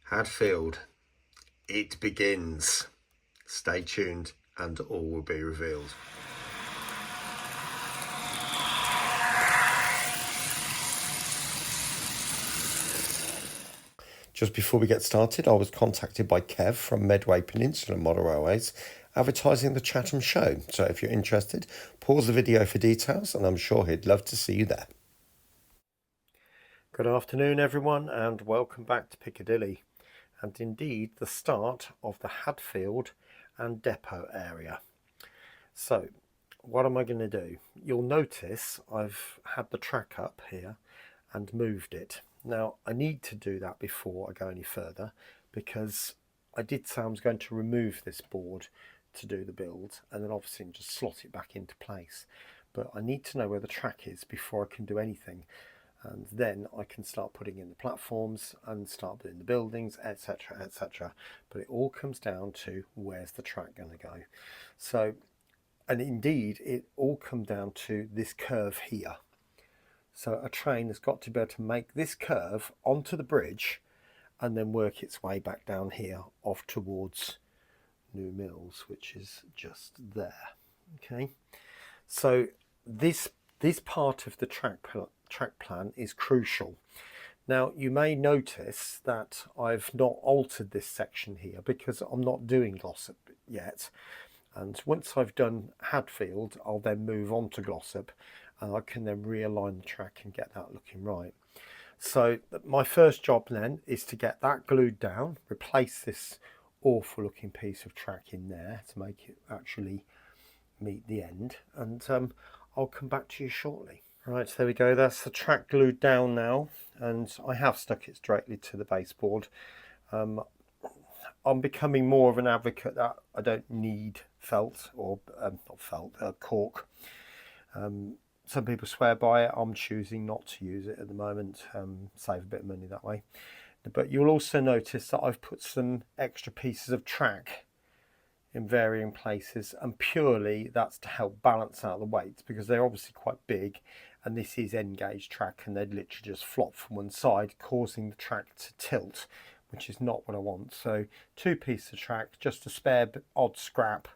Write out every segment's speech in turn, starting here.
Hadfield, it begins. Stay tuned and all will be revealed. Just before we get started, I was contacted by Kev from Medway Piccadilly Model Railways advertising the Chatham show. So if you're interested, pause the video for details and I'm sure he'd love to see you there. Good afternoon everyone and welcome back to Piccadilly, and indeed the start of the Hadfield and depot area. So what am I going to do? You'll notice I've had the track up here and moved it. Now I need to do that before I go any further, because I did say I was going to remove this board to do the build and then obviously just slot it back into place, but I need to know where the track is before I can do anything, and then I can start putting in the platforms and start doing the buildings, etc, etc. But it all comes down to where's the track going to go. So, and indeed it all comes down to this curve here. So a train has got to be able to make this curve onto the bridge and then work its way back down here off towards New Mills, which is just there. Okay, so this part of the track plan is crucial. Now you may notice that I've not altered this section here because I'm not doing Glossop yet, and once I've done Hadfield I'll then move on to Glossop and I can then realign the track and get that looking right. So my first job then is to get that glued down, replace this awful looking piece of track in there to make it actually meet the end, and I'll come back to you shortly. Right, so there we go, that's the track glued down now, and I have stuck it directly to the baseboard. I'm becoming more of an advocate that I don't need felt, or not felt, cork. Some people swear by it. I'm choosing not to use it at the moment, save a bit of money that way. But you'll also notice that I've put some extra pieces of track in varying places, and purely that's to help balance out the weights, because they're obviously quite big and this is end gauge track and they'd literally just flop from one side, causing the track to tilt, which is not what I want. So 2 pieces of track, just a spare odd scrap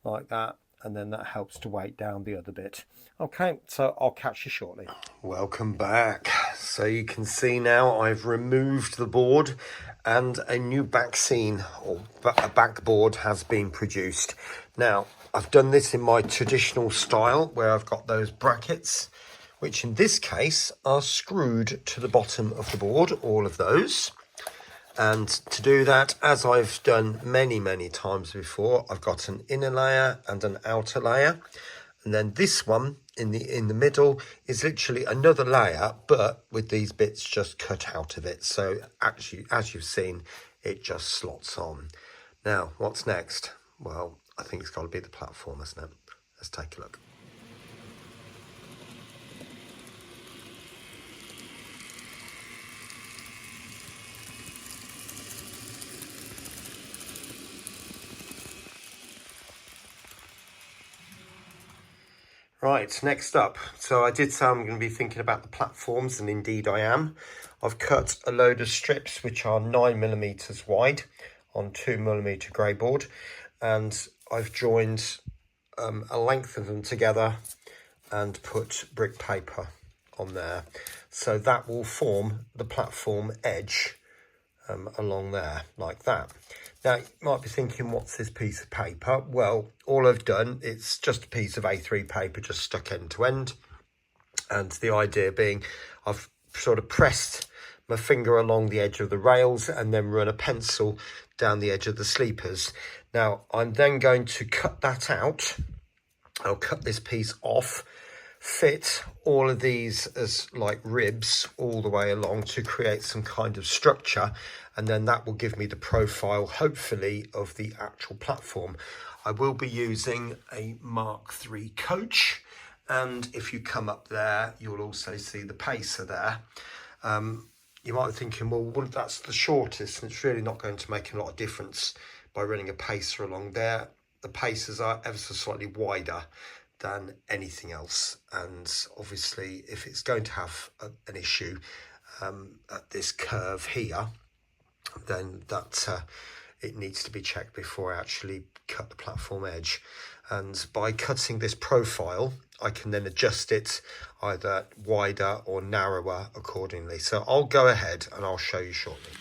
like that, and then that helps to weight down the other bit. Okay, so I'll catch you shortly. Welcome back. So you can see now I've removed the board and a new backscene, or a backboard, has been produced. Now I've done this in my traditional style where I've got those brackets, which in this case are screwed to the bottom of the board, all of those. And to do that, as I've done many times before, I've got an inner layer and an outer layer, and then this one in the middle is literally another layer, but with these bits just cut out of it. So actually, as you've seen, it just slots on. Now what's next? Well, I think it's got to be the platform, isn't it? Let's take a look. Right, next up, so I did say I'm going to be thinking about the platforms, and indeed I am. I've cut a load of strips which are 9mm wide on 2mm grey board, and I've joined a length of them together and put brick paper on there. So that will form the platform edge along there, like that. Now you might be thinking, what's this piece of paper? Well, all I've done, it's just a piece of A3 paper just stuck end to end, and the idea being I've sort of pressed my finger along the edge of the rails and then run a pencil down the edge of the sleepers. Now I'm then going to cut that out. I'll cut this piece off, fit all of these as like ribs all the way along to create some kind of structure, and then that will give me the profile, hopefully, of the actual platform. I will be using a Mark III coach, and if you come up there you'll also see the pacer there. You might be thinking, well, that's the shortest and it's really not going to make a lot of difference by running a pacer along there. The pacers are ever so slightly wider than anything else, and obviously if it's going to have an issue at this curve here, then that it needs to be checked before I actually cut the platform edge. And by cutting this profile, I can then adjust it either wider or narrower accordingly. So I'll go ahead and I'll show you shortly.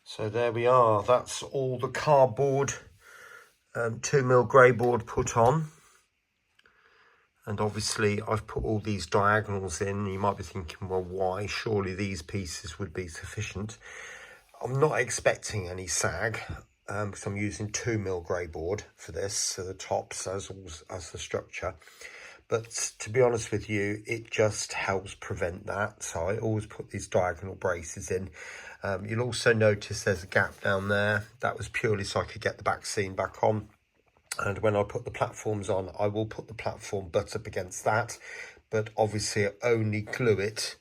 So there we are, that's all the cardboard 2mm grey board put on. And obviously I've put all these diagonals in. You might be thinking, well, why? Surely these pieces would be sufficient. I'm not expecting any sag because I'm using 2mm grey board for this, so the tops as the structure. But to be honest with you, it just helps prevent that. So I always put these diagonal braces in. You'll also notice there's a gap down there. That was purely so I could get the back scene back on. And when I put the platforms on, I will put the platform butt up against that, but obviously I only glue it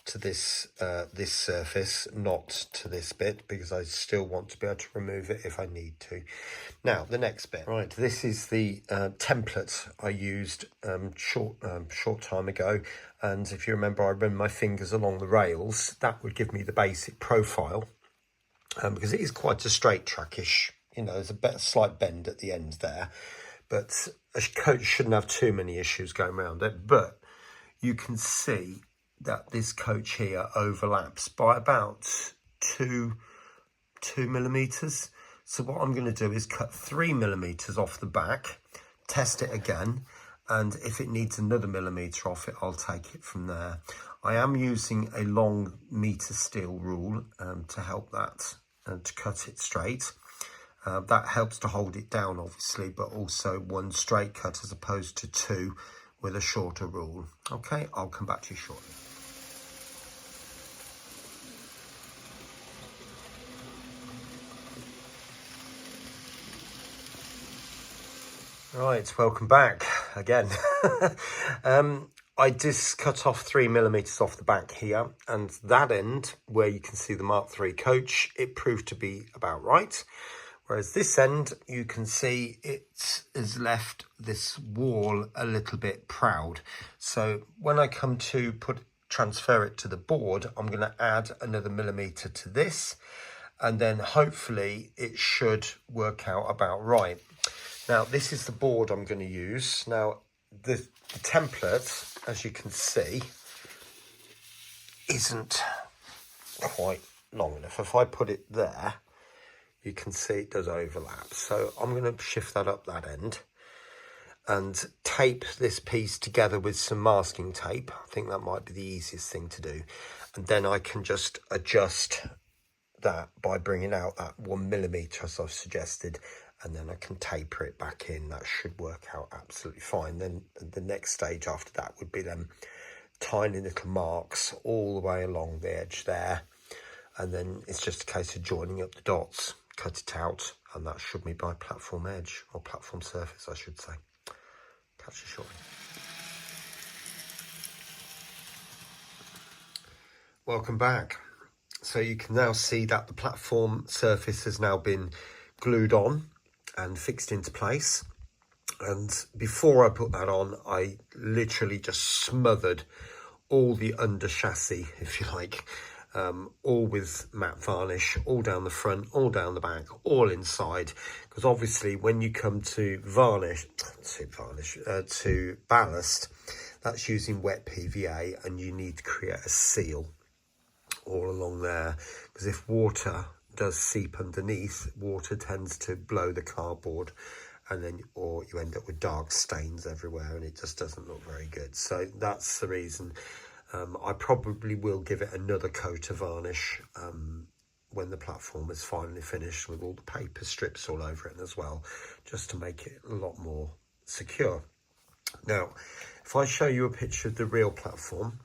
to this this surface, not to this bit, because I still want to be able to remove it if I need to. Now the next bit, right? This is the template I used short time ago, and if you remember, I run my fingers along the rails. That would give me the basic profile, because it is quite a straight trackish. You know, there's a slight bend at the end there, but a coach shouldn't have too many issues going around it. But you can see that this coach here overlaps by about 2 millimeters. So what I'm going to do is cut 3 millimeters off the back, test it again, and if it needs another millimeter off it, I'll take it from there. I am using a long meter steel rule to help that and to cut it straight. That helps to hold it down, obviously, but also one straight cut as opposed to 2 with a shorter rule. Okay, I'll come back to you shortly. Right, welcome back again. I just cut off 3 millimeters off the back here, and that end where you can see the Mark III coach, it proved to be about right. Whereas this end, you can see it has left this wall a little bit proud. So when I come to transfer it to the board, I'm going to add another millimeter to this, and then hopefully it should work out about right. Now, this is the board I'm going to use. Now, the template, as you can see, isn't quite long enough. If I put it there, you can see it does overlap. So I'm going to shift that up that end and tape this piece together with some masking tape. I think that might be the easiest thing to do. And then I can just adjust that by bringing out that 1 millimeter as I've suggested, and then I can taper it back in. That should work out absolutely fine. Then the next stage after that would be them tiny little marks all the way along the edge there. And then it's just a case of joining up the dots, cut it out, and that should be my platform edge, or platform surface, I should say. Catch you shortly. Welcome back. So you can now see that the platform surface has now been glued on and fixed into place. And before I put that on, I literally just smothered all the under chassis, if you like, all with matte varnish, all down the front, all down the back, all inside. Because obviously when you come to to ballast, that's using wet PVA, and you need to create a seal all along there, because if water does seep underneath, water tends to blow the cardboard, and then or you end up with dark stains everywhere, and it just doesn't look very good. So that's the reason. I probably will give it another coat of varnish when the platform is finally finished, with all the paper strips all over it as well, just to make it a lot more secure. Now, if I show you a picture of the real platform,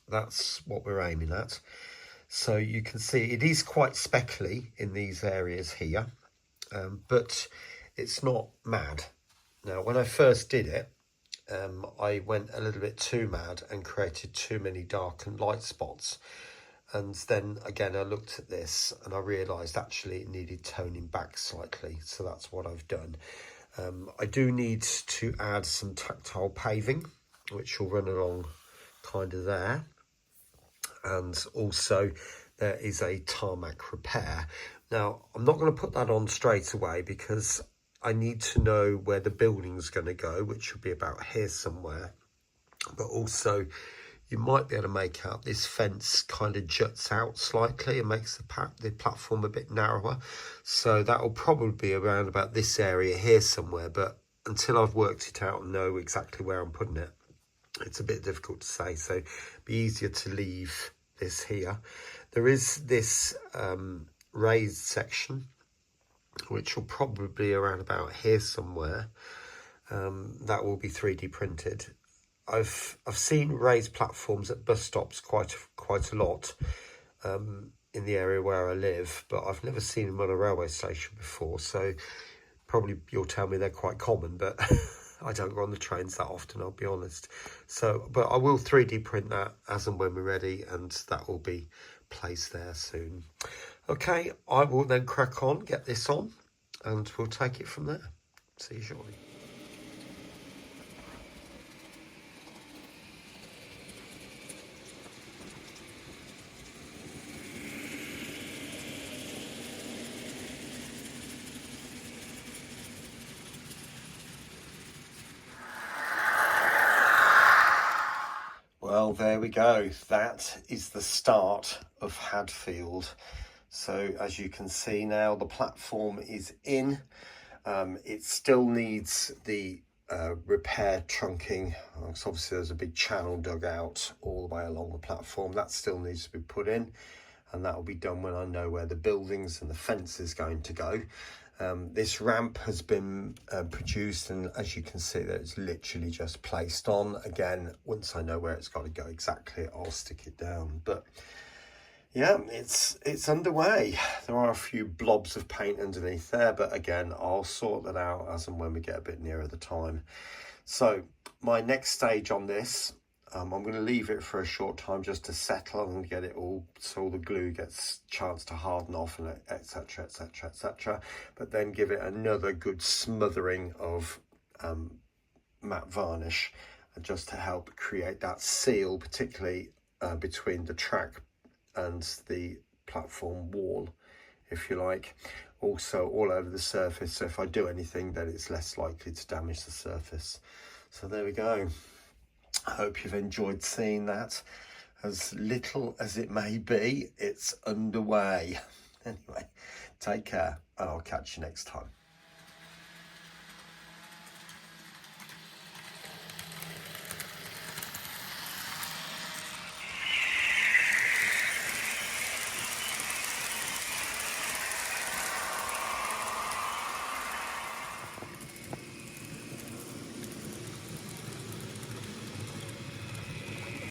that's what we're aiming at. So you can see it is quite speckly in these areas here, but it's not mad. Now, when I first did it, I went a little bit too mad and created too many dark and light spots. And then again, I looked at this and I realised actually it needed toning back slightly. So that's what I've done. I do need to add some tactile paving, which will run along kind of there, and also there is a tarmac repair. Now, I'm not going to put that on straight away because I need to know where the building's going to go, which will be about here somewhere. But also, you might be able to make out this fence kind of juts out slightly and makes the platform a bit narrower. So that will probably be around about this area here somewhere. But until I've worked it out and know exactly where I'm putting it, it's a bit difficult to say. So it'd be easier to leave this here. There is this raised section, which will probably be around about here somewhere. That will be 3D printed. I've seen raised platforms at bus stops quite a lot in the area where I live, but I've never seen them on a railway station before. So probably you'll tell me they're quite common, but I don't go on the trains that often, I'll be honest. So, but I will 3D print that as and when we're ready, and that will be placed there soon. Okay, I will then crack on, get this on, and we'll take it from there. See you shortly. Well, there we go. That is the start of Hadfield. So as you can see now, the platform is in. It still needs the repair trunking. So obviously there's a big channel dug out all the way along the platform. That still needs to be put in, and that will be done when I know where the buildings and the fence is going to go. This ramp has been produced, and as you can see, that it's literally just placed on. Again, once I know where it's got to go exactly, I'll stick it down. But yeah, it's underway. There are a few blobs of paint underneath there, but again, I'll sort that out as and when we get a bit nearer the time. So my next stage on this, I'm going to leave it for a short time just to settle and get it all, so all the glue gets a chance to harden off, and etc, etc, etc. But then give it another good smothering of matte varnish, just to help create that seal, particularly between the track and the platform wall, if you like. Also all over the surface, so if I do anything, then it's less likely to damage the surface. So there we go. I hope you've enjoyed seeing that. As little as it may be, it's underway. Anyway, take care, and I'll catch you next time.